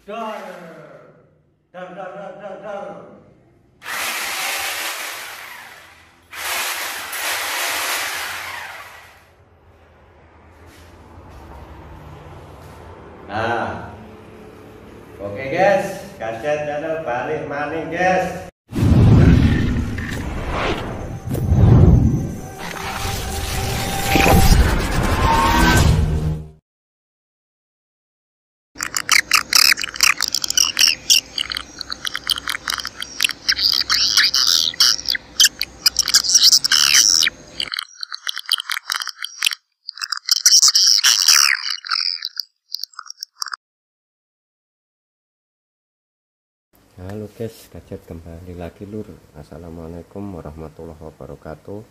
Dar, dar, dar, dar, dar, dar. Nah, oke guys, Gadget Channel balik maning guys. Halo guys, Gadget kembali lagi lur. Assalamualaikum warahmatullahi wabarakatuh.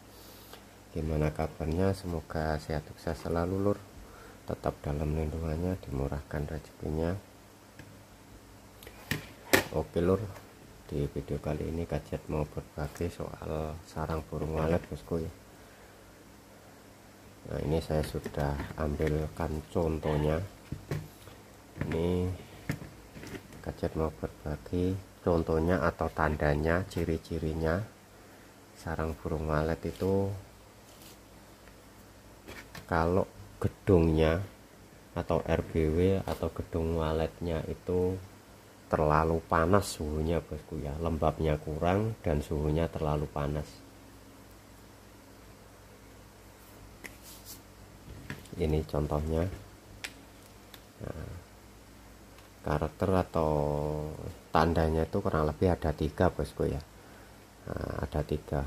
Gimana kabarnya? Semoga sehat sukses selalu lur. Tetap dalam lindungannya, dimurahkan rezekinya. Oke lur, di video kali ini Gadget mau berbagi soal sarang burung walet bosku ya. Nah ini saya sudah ambilkan contohnya. Ini Gadget mau berbagi contohnya atau tandanya, ciri-cirinya sarang burung walet itu kalau gedungnya atau RBW atau gedung waletnya itu terlalu panas suhunya bosku ya, lembabnya kurang dan suhunya terlalu panas. Ini contohnya. Nah, karakter atau tandanya itu kurang lebih ada 3 bosku ya. Nah, ada 3.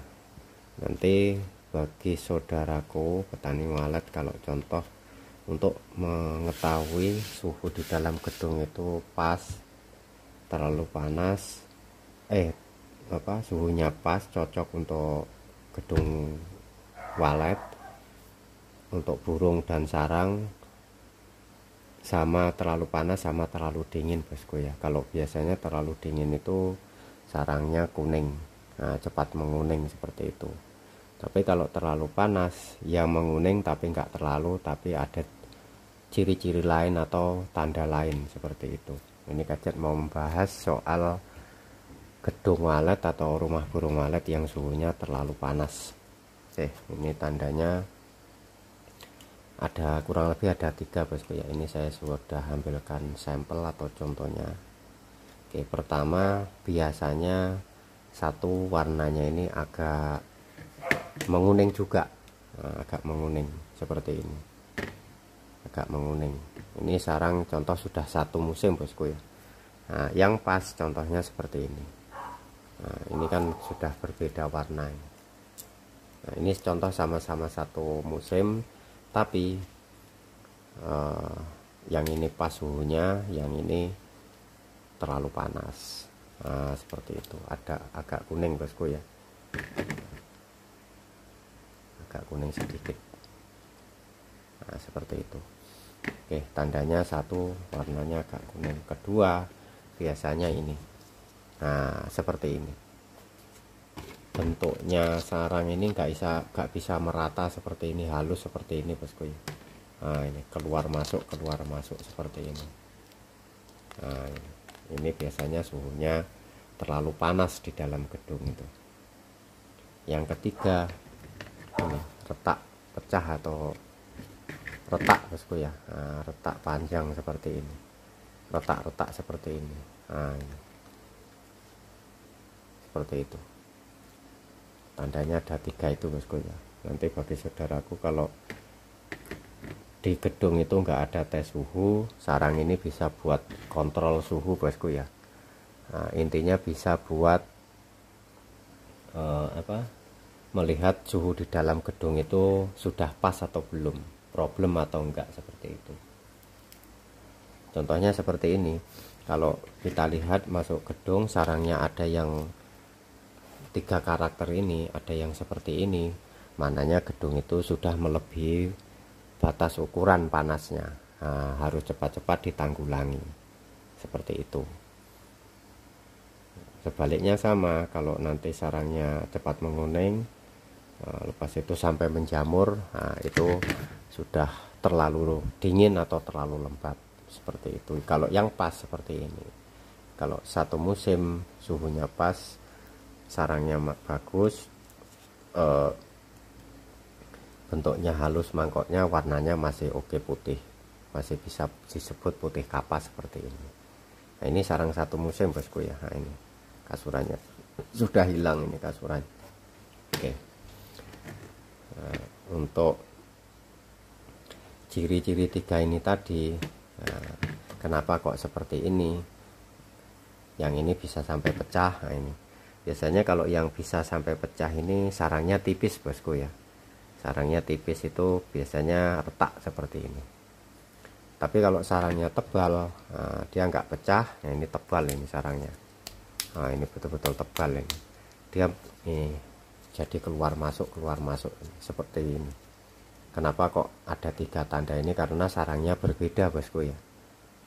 Nanti bagi saudaraku petani walet, kalau contoh untuk mengetahui suhu di dalam gedung itu pas, terlalu panas, suhunya pas, cocok untuk gedung walet, untuk burung dan sarang, sama terlalu panas sama terlalu dingin bosku ya. Kalau biasanya terlalu dingin itu sarangnya kuning, nah, cepat menguning seperti itu. Tapi kalau terlalu panas ya menguning tapi enggak terlalu, tapi ada ciri-ciri lain atau tanda lain seperti itu. Ini Gadget mau membahas soal gedung walet atau rumah burung walet yang suhunya terlalu panas. Oke, ini tandanya ada kurang lebih ada 3 bosku ya. Ini saya sudah ambilkan sampel atau contohnya. Oke, pertama biasanya satu warnanya ini agak menguning juga. Nah, agak menguning seperti ini, agak menguning. Ini sarang contoh sudah 1 musim bosku ya. Nah, yang pas contohnya seperti ini. Nah, ini kan sudah berbeda warna. Nah, ini contoh sama-sama 1 musim, tapi yang ini pas suhunya, yang ini terlalu panas. Nah, seperti itu, ada agak kuning bosku ya, agak kuning sedikit. Nah, seperti itu. Oke, tandanya 1 warnanya agak kuning. Kedua biasanya ini, nah seperti ini bentuknya sarang ini nggak bisa merata seperti ini, halus seperti ini bosku ya. Nah, ini keluar masuk seperti ini. Nah, ini biasanya suhunya terlalu panas di dalam gedung itu. Yang ketiga ini retak pecah atau retak bosku ya. Nah, retak panjang seperti ini, retak-retak seperti ini. Nah, ini seperti itu. Tandanya ada 3 itu bosku ya. Nanti bagi saudaraku kalau di gedung itu enggak ada tes suhu, sarang ini bisa buat kontrol suhu bosku ya. Nah, intinya bisa buat melihat suhu di dalam gedung itu sudah pas atau belum, problem atau enggak, seperti itu. Contohnya seperti ini. Kalau kita lihat masuk gedung, sarangnya ada yang 3 karakter ini, ada yang seperti ini, mananya gedung itu sudah melebihi batas ukuran panasnya. Nah, harus cepat-cepat ditanggulangi seperti itu. Sebaliknya sama, kalau nanti sarangnya cepat menguning, lepas itu sampai menjamur, nah, itu sudah terlalu dingin atau terlalu lembab seperti itu. Kalau yang pas seperti ini, kalau satu musim suhunya pas, sarangnya bagus, bentuknya halus, mangkoknya warnanya masih oke, putih, masih bisa disebut putih kapas seperti ini. Nah, ini sarang satu musim bosku ya. Nah, ini kasurannya sudah hilang, ini kasuran. Oke. Nah, untuk ciri-ciri 3 ini tadi, nah, kenapa kok seperti ini, yang ini bisa sampai pecah. Nah, ini biasanya kalau yang bisa sampai pecah ini sarangnya tipis bosku ya. Sarangnya tipis itu biasanya retak seperti ini. Tapi kalau sarangnya tebal, nah, dia nggak pecah. Nah, ini tebal ini sarangnya. Nah, ini betul-betul tebal ini. Dia ini jadi keluar masuk seperti ini. Kenapa kok ada 3 tanda ini? Karena sarangnya berbeda bosku ya.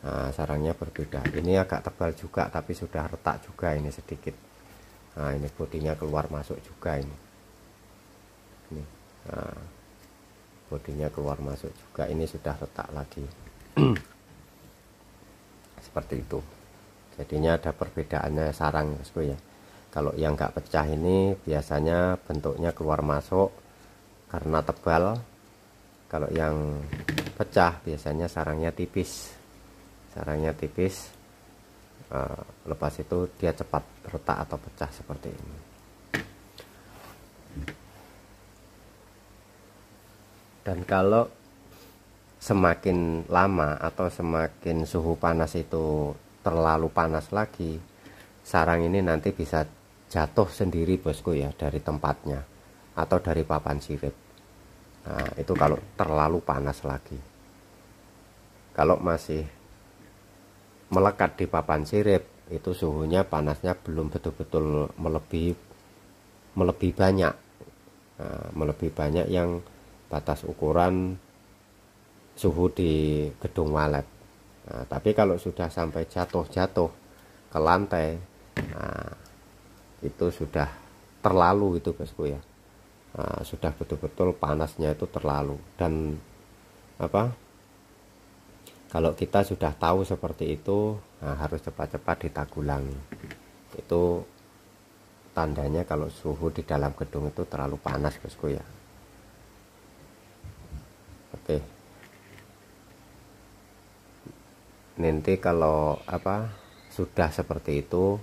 Nah, sarangnya berbeda. Ini agak tebal juga, tapi sudah retak juga ini sedikit. Nah, ini bodinya keluar masuk juga ini. Nah, bodinya keluar masuk juga, ini sudah retak lagi. Seperti itu. Jadinya ada perbedaannya sarang bosku ya. Kalau yang nggak pecah ini biasanya bentuknya keluar masuk karena tebal. Kalau yang pecah biasanya sarangnya tipis. Sarangnya tipis, lepas itu dia cepat retak atau pecah seperti ini. Dan kalau semakin lama atau semakin suhu panas itu terlalu panas lagi, sarang ini nanti bisa jatuh sendiri bosku ya dari tempatnya atau dari papan sirip. Nah, itu kalau terlalu panas lagi. Kalau masih melekat di papan sirip, itu suhunya panasnya belum betul-betul melebihi banyak. Nah, melebihi banyak yang batas ukuran suhu di gedung walet. Nah, tapi kalau sudah sampai jatuh ke lantai, nah, itu sudah terlalu itu bosku ya. Nah, sudah betul-betul panasnya itu terlalu. Dan apa, kalau kita sudah tahu seperti itu, nah, harus cepat-cepat ditanggulangi. Itu tandanya kalau suhu di dalam gedung itu terlalu panas bosku ya. Oke, nanti kalau apa sudah seperti itu,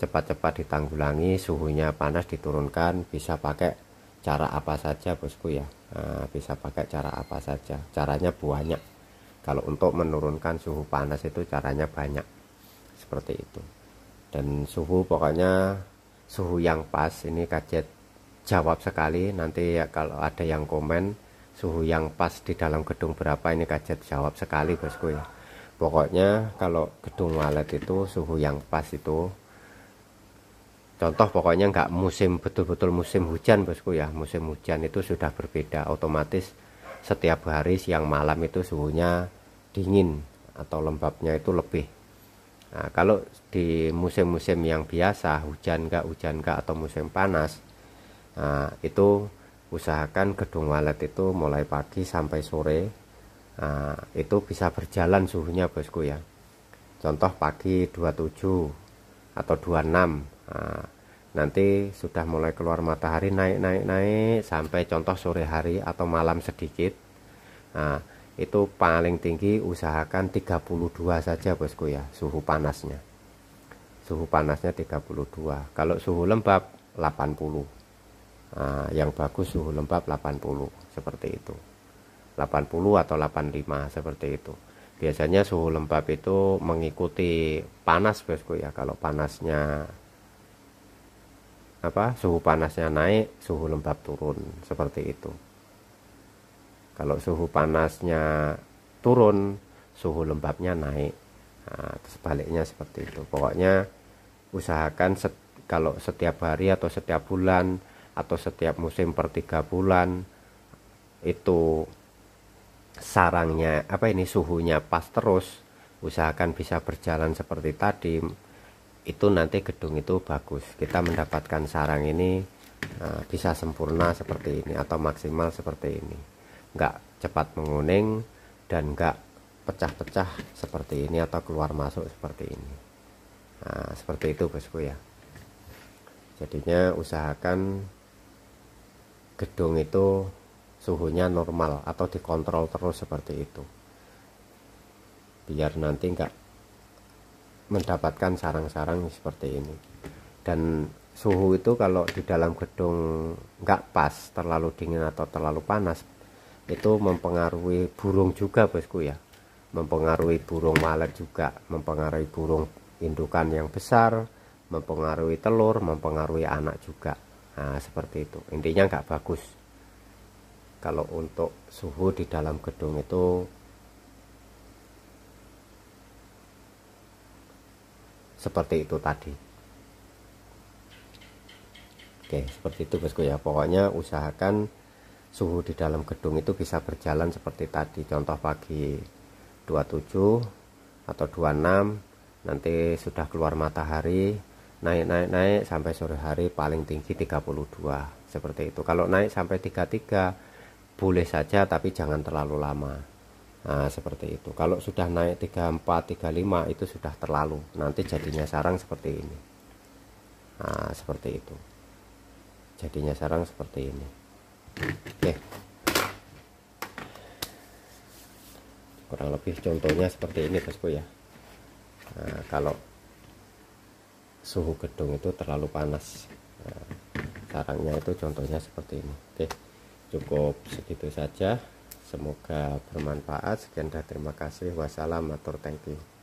cepat-cepat ditanggulangi, suhunya panas diturunkan. Bisa pakai cara apa saja bosku ya. Nah, bisa pakai cara apa saja, caranya banyak. Kalau untuk menurunkan suhu panas itu caranya banyak seperti itu. Dan suhu, pokoknya suhu yang pas, ini Kajet jawab sekali. Nanti ya kalau ada yang komen suhu yang pas di dalam gedung berapa, ini Kajet jawab sekali bosku ya. Pokoknya kalau gedung walet itu suhu yang pas itu, contoh pokoknya nggak musim, betul-betul musim hujan bosku ya. Musim hujan itu sudah berbeda, otomatis setiap hari siang malam itu suhunya dingin atau lembabnya itu lebih. Nah, kalau di musim-musim yang biasa, hujan enggak atau musim panas, nah, itu usahakan gedung walet itu mulai pagi sampai sore, nah, itu bisa berjalan suhunya bosku ya. Contoh pagi 27 atau 26, nah, nanti sudah mulai keluar matahari, naik sampai contoh sore hari atau malam sedikit. Nah, itu paling tinggi usahakan 32 saja bosku ya, suhu panasnya. Suhu panasnya 32. Kalau suhu lembab 80. Nah, yang bagus suhu lembab 80 seperti itu. 80 atau 85 seperti itu. Biasanya suhu lembab itu mengikuti panas bosku ya. Kalau panasnya apa, suhu panasnya naik, suhu lembab turun seperti itu. Kalau suhu panasnya turun, suhu lembabnya naik. Nah, sebaliknya seperti itu. Pokoknya usahakan kalau setiap hari atau setiap bulan atau setiap musim per 3 bulan itu sarangnya apa, ini suhunya pas terus, usahakan bisa berjalan seperti tadi. Itu nanti gedung itu bagus, kita mendapatkan sarang ini bisa sempurna seperti ini atau maksimal seperti ini, nggak cepat menguning dan nggak pecah-pecah seperti ini atau keluar masuk seperti ini. Nah, seperti itu bosku ya. Jadinya usahakan gedung itu suhunya normal atau dikontrol terus seperti itu, biar nanti enggak mendapatkan sarang-sarang seperti ini. Dan suhu itu kalau di dalam gedung enggak pas, terlalu dingin atau terlalu panas, itu mempengaruhi burung juga bosku ya, mempengaruhi burung walet juga, mempengaruhi burung indukan yang besar, mempengaruhi telur, mempengaruhi anak juga. Nah seperti itu, intinya nggak bagus kalau untuk suhu di dalam gedung itu seperti itu tadi. Oke, seperti itu bosku ya. Pokoknya usahakan suhu di dalam gedung itu bisa berjalan seperti tadi. Contoh pagi 27 atau 26, nanti sudah keluar matahari, naik sampai sore hari paling tinggi 32, seperti itu. Kalau naik sampai 33 boleh saja, tapi jangan terlalu lama. Nah seperti itu. Kalau sudah naik 34 35 itu sudah terlalu, nanti jadinya sarang seperti ini. Nah seperti itu, jadinya sarang seperti ini. Oke, kurang lebih contohnya seperti ini bosku ya. Nah, kalau suhu gedung itu terlalu panas, nah, sarangnya itu contohnya seperti ini. Oke, cukup segitu saja, semoga bermanfaat. Sekian dan terima kasih. Wassalamualaikum warahmatullahi wabarakatuh.